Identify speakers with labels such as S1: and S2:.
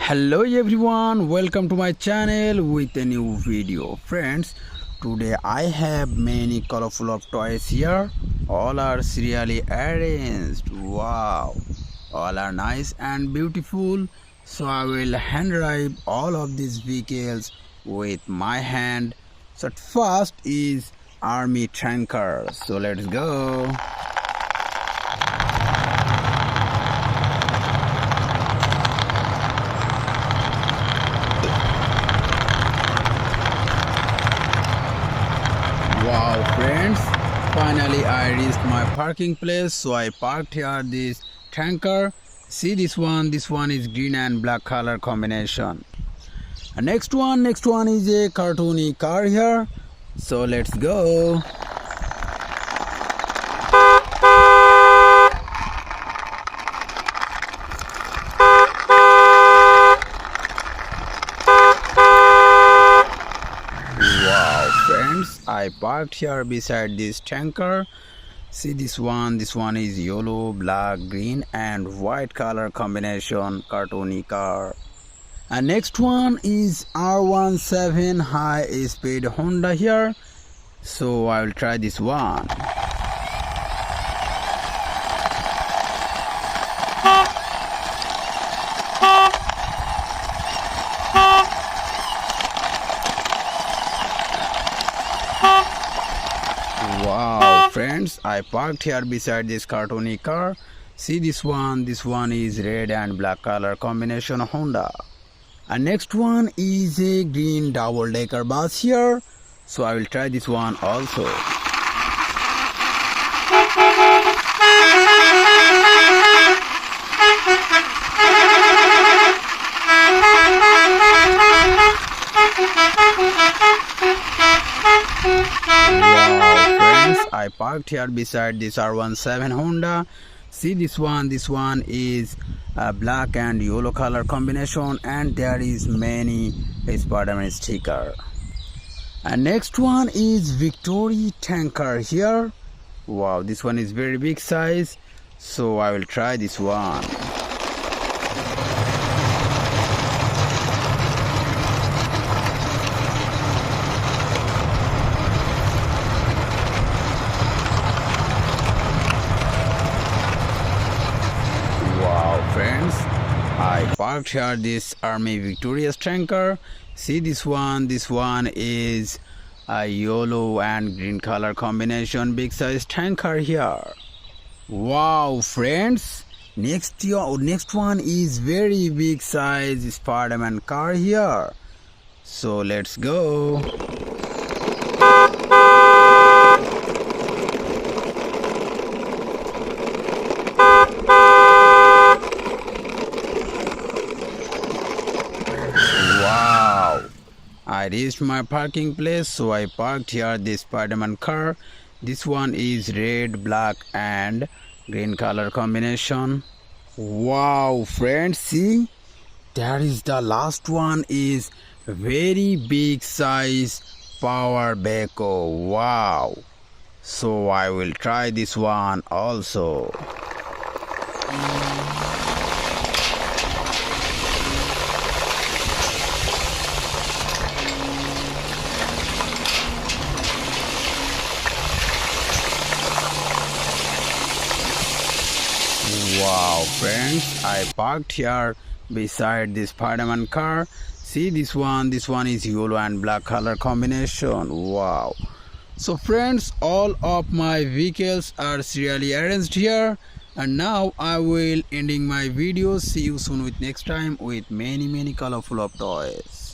S1: Hello everyone, welcome to my channel with a new video. Friends, today I have many colorful of toys here. All are serially arranged. Wow, all are nice and beautiful. So I will hand drive all of these vehicles with my hand. So first is army tanker. So let's go. Wow friends, finally I reached my parking place, so I parked here this tanker. See this one is green and black color combination. And next one is a cartoony car here, so let's go. Friends, I parked here beside this tanker. See this one is yellow, black, green and white color combination cartoony car. And next one is R17 high speed Honda here, so I will try this one. Wow friends, I parked here beside this cartoony car. See this one is red and black color combination Honda. And next one is a green double-decker bus here, so I will try this one also. Wow friends, I parked here beside this R17 Honda. See this one is black and yellow color combination and there is many Spider-Man sticker. And next one is Victory tanker here. Wow, this one is very big size, so I will try this one. Friends, I parked here this Army Victorious tanker. See this one is a yellow and green color combination big size tanker here. Wow friends, next one is very big size Spider-Man car here, so let's go. I reached my parking place, so I parked here this Spider-Man car. This one is red, black and green color combination. Wow friends, see, there is the last one is very big size power backhoe. Wow, so I will try this one also. Wow friends, I parked here beside this Spider-Man car. See this one is yellow and black color combination. Wow. So friends, all of my vehicles are serially arranged here, and now I will ending my video. See you soon with next time with many colorful of toys.